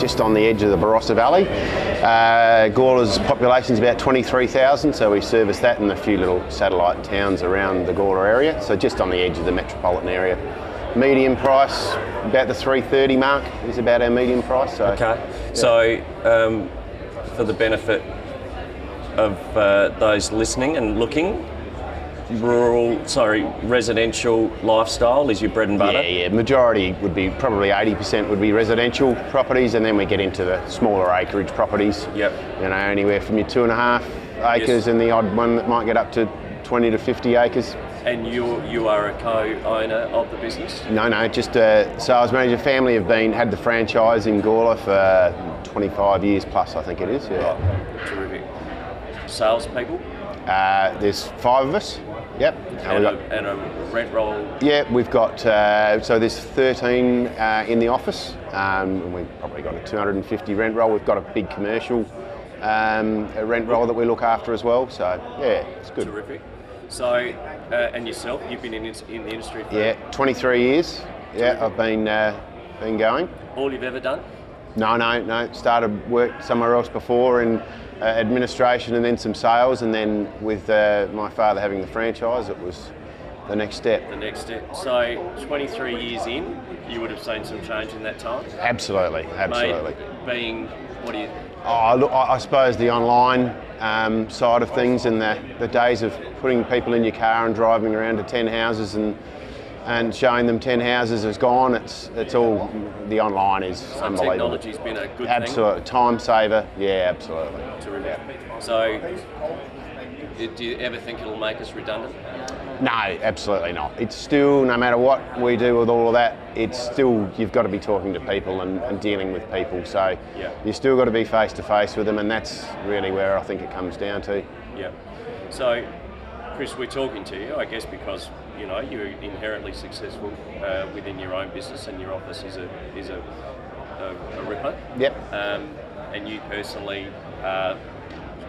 just on the edge of the Barossa Valley. Gawler's population is about 23,000, so we service that and a few little satellite towns around the Gawler area, so just on the edge of the metropolitan area. Medium price, about the 330 mark is about our medium price. So, okay, yeah. So for the benefit of those listening and looking, residential lifestyle is your bread and butter? Yeah. Majority would be, probably 80% would be residential properties, and then we get into the smaller acreage properties. Yep. You know, anywhere from your 2.5 acres, yes, and the odd one that might get up to 20 to 50 acres. And you are a co-owner of the business? No, just a sales manager. Family have had the franchise in Gawler for 25 years plus, I think it is. Yeah. Right. Terrific. Salespeople? There's 5 of us. Yep. And a rent roll? Yeah, we've got, so there's 13 in the office. And we've probably got a 250 rent roll. We've got a big commercial rent roll that we look after as well. So, yeah, it's good. Terrific. So, and yourself, you've been in the industry for... Yeah, 23 years. Yeah, I've been going. All you've ever done? No. Started work somewhere else before in administration and then some sales, and then with my father having the franchise, it was the next step. The next step. So 23 years in, you would have seen some change in that time? Absolutely. Being, what do you... Oh, look, I suppose the online side of things, and the days of putting people in your car and driving around to 10 houses and showing them 10 houses is gone. It's all, the online is unbelievable. Technology's been a good Absolutely. Time saver, yeah, absolutely. Terrific. So, do you ever think it'll make us redundant? No, absolutely not. It's still, no matter what we do with all of that, it's still, you've got to be talking to people and dealing with people. So you've still got to be face to face with them, and that's really where I think it comes down to. Yeah. So, Chris, we're talking to you, I guess, because you're inherently successful within your own business, and your office is a ripper. Yep. And you personally, as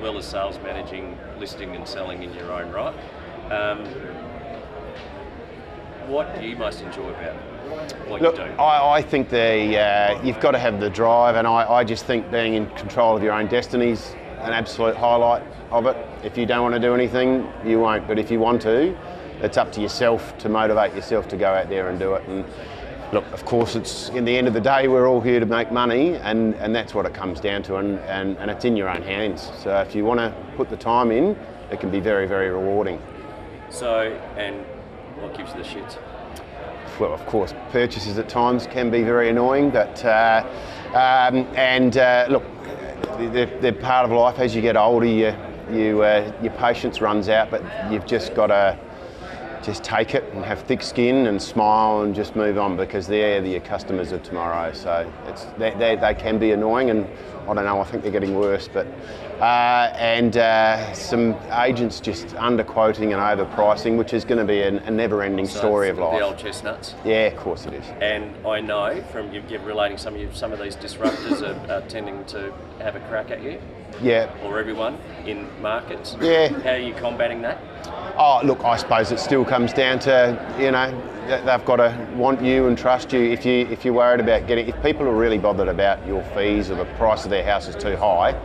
well as sales managing, listing and selling in your own right. What do you most enjoy about what you do? I think you've got to have the drive, and I just think being in control of your own destiny is an absolute highlight of it. If you don't want to do anything, you won't, but if you want to, it's up to yourself to motivate yourself to go out there and do it. And look, of course, it's in the end of the day, we're all here to make money, and that's what it comes down to, and it's in your own hands. So if you want to put the time in, it can be very, very rewarding. So, and what gives you the shits? Well, of course, purchases at times can be very annoying, but look, they're part of life. As you get older, your patience runs out, but you've just got to just take it and have thick skin and smile and just move on, because they're your customers of tomorrow. So they can be annoying, and I don't know, I think they're getting worse. But some agents just underquoting and overpricing, which is going to be a never-ending story of life. The old chestnuts. Yeah, of course it is. And I know from you relating some of these disruptors are tending to have a crack at you. Yeah. Or everyone in markets. Yeah. How are you combating that? Oh, look, I suppose it still comes down to, they've got to want you and trust you. If you're worried about if people are really bothered about your fees or the price of their house is too high,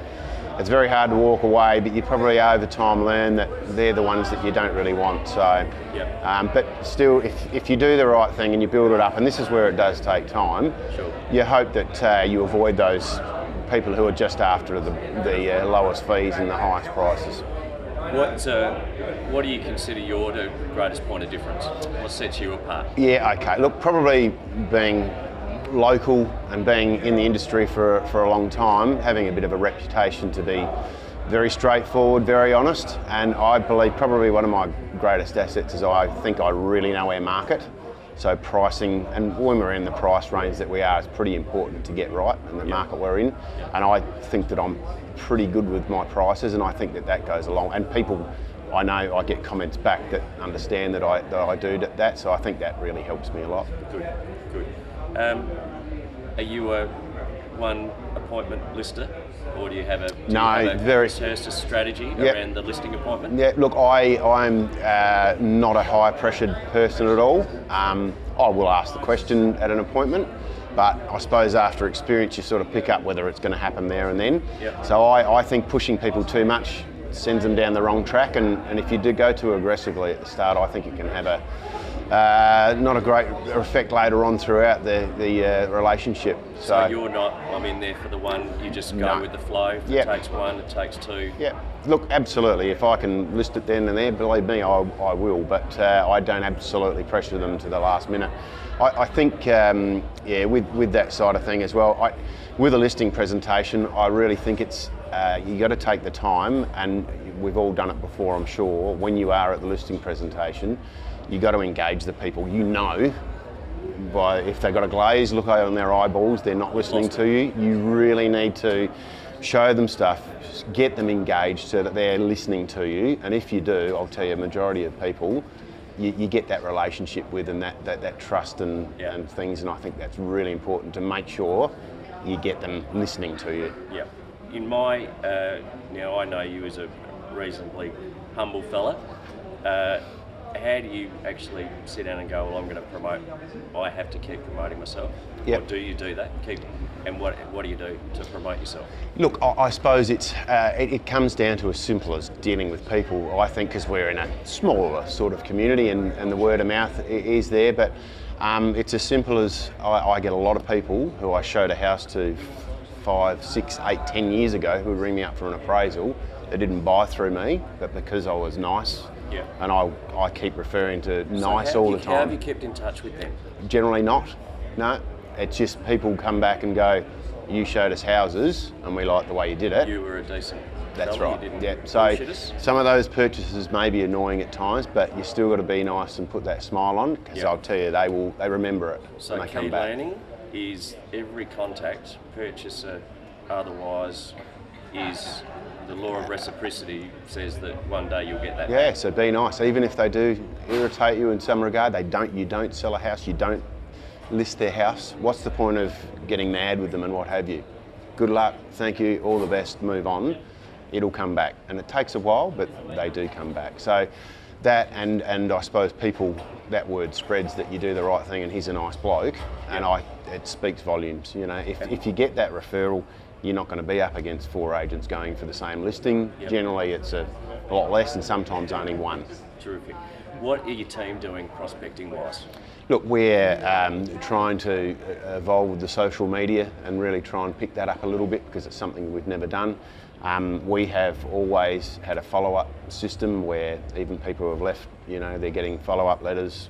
it's very hard to walk away, but you probably over time learn that they're the ones that you don't really want. So, yep. But still, if you do the right thing and you build it up, and this is where it does take time, sure, you hope that you avoid those people who are just after the lowest fees and the highest prices. What do you consider your greatest point of difference? What sets you apart? Yeah, okay. Look, probably being local and being in the industry for a long time, having a bit of a reputation to be very straightforward, very honest, and I believe probably one of my greatest assets is I think I really know our market. So pricing, and when we're in the price range that we are, it's pretty important to get right in the market we're in. And I think that I'm pretty good with my prices, and I think that goes along. And people, I know I get comments back that understand that I do that, so I think that really helps me a lot. Good. Are you a one appointment lister, or do you have a Hurst strategy around the listing appointment? Yeah, look, I'm not a high pressured person at all. I will ask the question at an appointment, But I suppose after experience, you sort of pick up whether it's going to happen there and then. Yep. So I think pushing people too much sends them down the wrong track, and if you do go too aggressively at the start, I think it can have not a great effect later on throughout the relationship. So you're not, I'm in there for the one, you just go with the flow. If it takes one, it takes two. Yeah, look, absolutely. If I can list it then and there, believe me, I will. But I don't absolutely pressure them to the last minute. I think, with that side of thing as well, with a listing presentation, I really think it's you got to take the time, and we've all done it before, I'm sure. When you are at the listing presentation, you got to engage the people. You know, by if they've got a glaze look on their eyeballs, they're not listening to you. You really need to show them stuff, get them engaged so that they're listening to you. And if you do, I'll tell you, a majority of people, you get that relationship with and that trust and things. And I think that's really important to make sure you get them listening to you. Yeah. In my, now I know you as a reasonably humble fella. How do you actually sit down and go, well, I'm going to promote, I have to keep promoting myself? Yep. Or do you do that? And what do you do to promote yourself? Look, I suppose it comes down to as simple as dealing with people, I think, because we're in a smaller sort of community and the word of mouth is there, but it's as simple as I get a lot of people who I showed a house to 5, 6, 8, 10 years ago who would ring me up for an appraisal. They didn't buy through me, but because I was nice, and I keep referring to nice all the time. How have you kept in touch with them? Generally not, no. It's just people come back and go, you showed us houses and we like the way you did it. You were a decent That's fella, right, you didn't yeah. So bullshit us. some of those purchases may be annoying at times, but you still got to be nice and put that smile on, because I'll tell you, they remember it So when they come key back. learning is every contact, purchaser, otherwise, is the law of reciprocity says that one day you'll get that. Yeah, so be nice. Even if they do irritate you in some regard, you don't sell a house, you don't list their house. What's the point of getting mad with them and what have you? Good luck, thank you, all the best, move on. It'll come back. And it takes a while, but they do come back. So that and I suppose people, that word spreads that you do the right thing and he's a nice bloke, and it speaks volumes. You know, if you get that referral, you're not going to be up against 4 agents going for the same listing. Generally, it's a lot less, and sometimes only one. Terrific. What are your team doing prospecting-wise? Look, we're trying to evolve with the social media and really try and pick that up a little bit, because it's something we've never done. We have always had a follow-up system where even people who have left, you know, they're getting follow-up letters,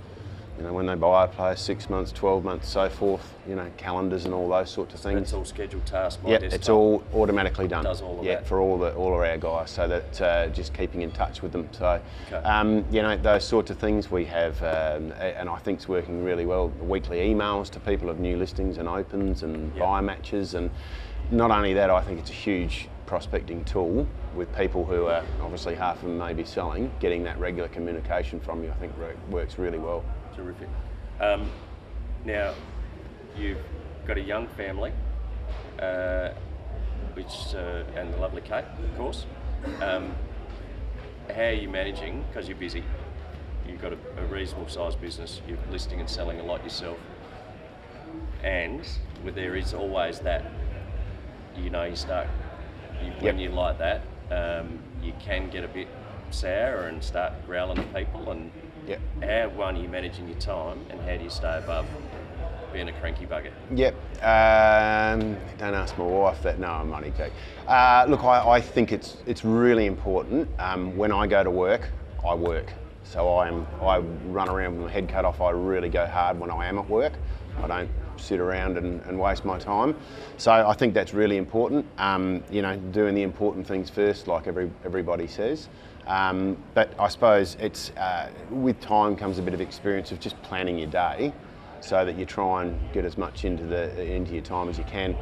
you know, when they buy a place, 6 months, 12 months, so forth, you know, calendars and all those sorts of things. That's all scheduled tasks by Yep, desktop. it's all automatically done. Does all of that. For all of our guys, so that just keeping in touch with them. So, you know, those sorts of things we have, and I think it's working really well. Weekly emails to people of new listings and opens and buyer matches, and not only that, I think it's a huge prospecting tool with people who are obviously half of them may be selling. Getting that regular communication from you, I think works really well. Terrific. Now, you've got a young family, which and the lovely Kate, of course. How are you managing? Because you're busy. You've got a reasonable sized business. You're listing and selling a lot yourself, and there is always that. You know, when you like that, you can get a bit sour and start growling at people. And how, one, are you managing your time, and how do you stay above being a cranky bugger? Don't ask my wife that. No, I'm only joking. Look, I think it's really important. When I go to work, I work. So I run around with my head cut off. I really go hard when I am at work. I don't sit around and waste my time. So I think that's really important. You know, doing the important things first, like everybody says. But I suppose it's with time comes a bit of experience of just planning your day, so that you try and get as much into your time as you can.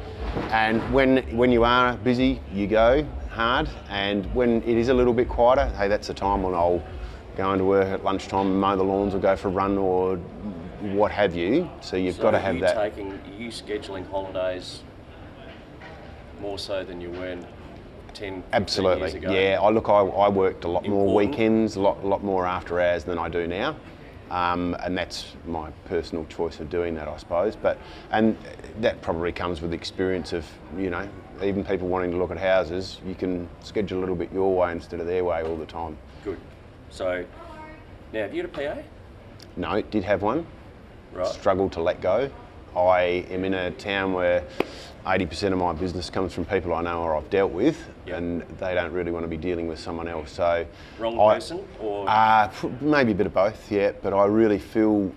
And when you are busy, you go hard. And when it is a little bit quieter, hey, that's the time when I'll go into work at lunchtime and mow the lawns or go for a run or what have you. So you've got to have that. Are you scheduling holidays more so than you were 10, 15 years ago? Yeah. I worked a lot more weekends, a lot more after hours than I do now. and that's my personal choice of doing that, I suppose. And that probably comes with experience of, you know, even people wanting to look at houses, you can schedule a little bit your way instead of their way all the time. Good. So, now, have you had a PA? No, did have one. Right. Struggled to let go. I am in a town where 80% of my business comes from people I know or I've dealt with, Yep. and they don't really want to be dealing with someone else. So, Wrong person, or? maybe a bit of both, yeah. But I really feel,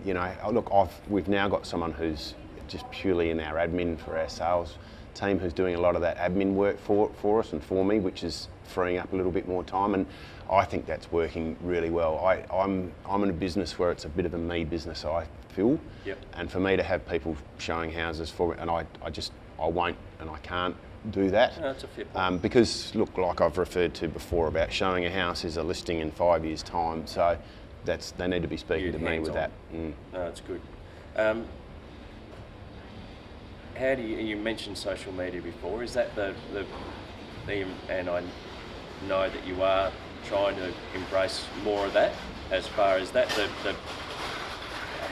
you know, look, we've now got someone who's just purely in our admin for our sales team, who's doing a lot of that admin work for us and for me, which is freeing up a little bit more time, and I think that's working really well. I'm in a business where it's a bit of a me business, I feel. Yep. And for me to have people showing houses for me, and I won't and I can't do that. No, that's a fair point. Because look, like I've referred to before about showing a house is a listing in 5 years' time, so they need to be speaking to me with that. No, that's good. How do you mentioned social media before? Is that the and I know that you are trying to embrace more of that, as far as that the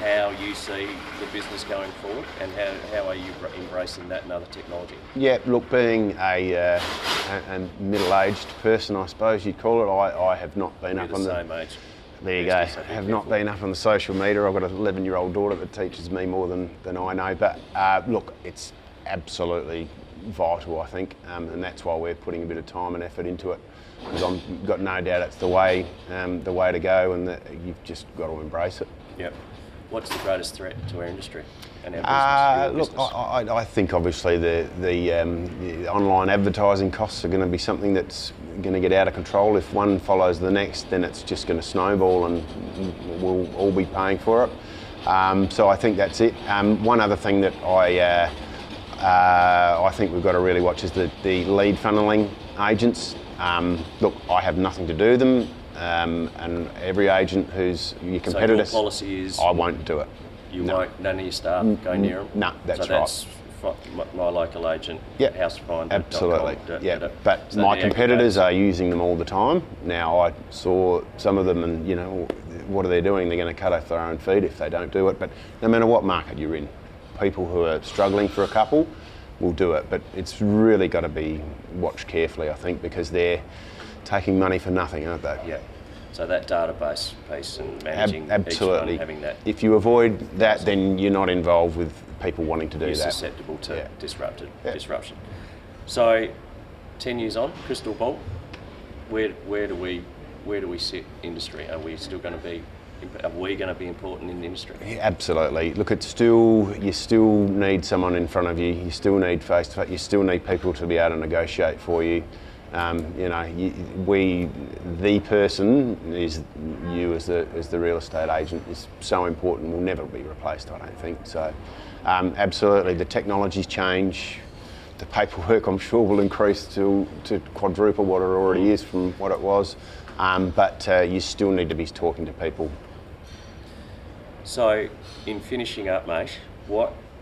how you see the business going forward, and how are you embracing that and other technology? Yeah, look, being a middle-aged person, I suppose you'd call it, I have not been up on the same age. There you go. Have not been up on the social media. I've got an 11-year-old daughter that teaches me more than I know. But look, it's absolutely vital, I think, and that's why we're putting a bit of time and effort into it. Because I've got no doubt it's the way to go, and that you've just got to embrace it. Yep. What's the greatest threat to our industry and our business? Look, I think obviously the online advertising costs are going to be something that's going to get out of control. If one follows the next, then it's just going to snowball, and we'll all be paying for it. So I think that's it. One other thing that I think we've got to really watch is the lead funneling agents. Look, I have nothing to do with them. And every agent who's your competitor, so your policy is I won't do it. You won't. None of your staff go near them. No, that's right. My local agent. Yep. Housefind. Absolutely. Yeah. But so my competitors are using them all the time. Now I saw some of them, and you know what are they doing? They're going to cut off their own feet if they don't do it. But no matter what market you're in, people who are struggling for a couple will do it. But it's really got to be watched carefully, I think, because they're taking money for nothing, aren't they? Yeah. So that database piece and managing absolutely. Each one, having that. If you avoid that, then you're not involved with people wanting to do you're that. Susceptible to disruption. So, 10 years on, crystal ball. Where do we sit industry? Are we still going to be? Are we going to be important in the industry? Yeah, absolutely. Look, you still need someone in front of you. You still need face-to-face. You still need people to be able to negotiate for you. You know, the person is you as the real estate agent is so important. Will never be replaced, I don't think. So, absolutely, the technologies change. The paperwork, I'm sure, will increase to quadruple what it already is from what it was. But you still need to be talking to people. So, in finishing up, mate,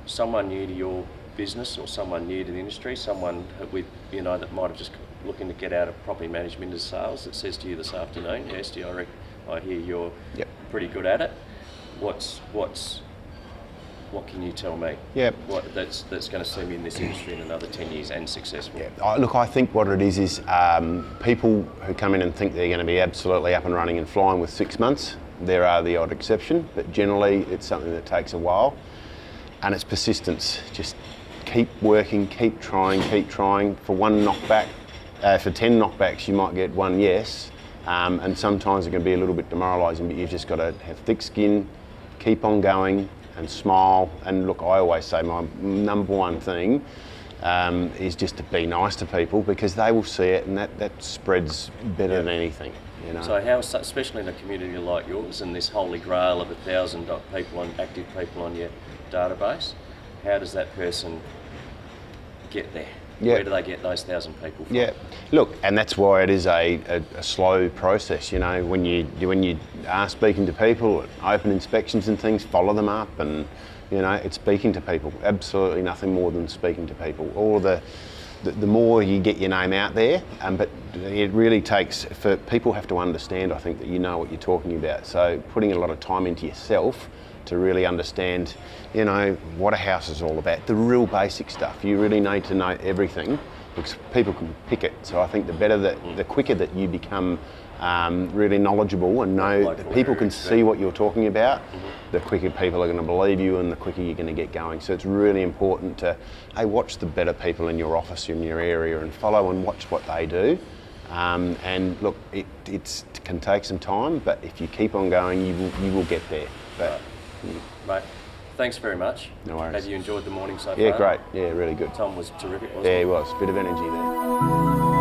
someone new to your business or someone new to the industry, someone with that might have just looking to get out of property management as sales, that says to you this afternoon, Hurst, I hear you're pretty good at it. What can you tell me? Yep. That's going to see me in this industry in another 10 years and successful? Yeah. Look, I think what it is people who come in and think they're going to be absolutely up and running and flying with 6 months. There are the odd exception, but generally it's something that takes a while, and it's persistence. Just keep working, keep trying. For one knockback, for 10 knockbacks, you might get one yes, and sometimes it can be a little bit demoralising, but you've just got to have thick skin, keep on going, and smile. And look, I always say my number one thing is just to be nice to people, because they will see it, and that spreads better than anything. You know? So how, especially in a community like yours and this holy grail of 1,000 active people on your database, how does that person get there? Yeah. Where do they get those 1,000 people from? Yeah, look, and that's why it is a slow process. You know, when you are speaking to people, open inspections and things, follow them up, and you know, it's speaking to people. Absolutely nothing more than speaking to people. All the the more you get your name out there, but it really takes, for people have to understand, I think, that you know what you're talking about. So putting a lot of time into yourself to really understand, you know, what a house is all about, the real basic stuff. You really need to know everything because people can pick it. So I think the quicker that you become really knowledgeable and know that people can see what you're talking about, the quicker people are going to believe you and the quicker you're going to get going. So it's really important to, hey, watch the better people in your office, in your area, and follow and watch what they do. And look, it can take some time, but if you keep on going, you will get there. But, Mate, thanks very much. No worries. Have you enjoyed the morning so far? Yeah, great. Yeah, really good. Tom was terrific, wasn't he? Yeah, he was. Bit of energy there.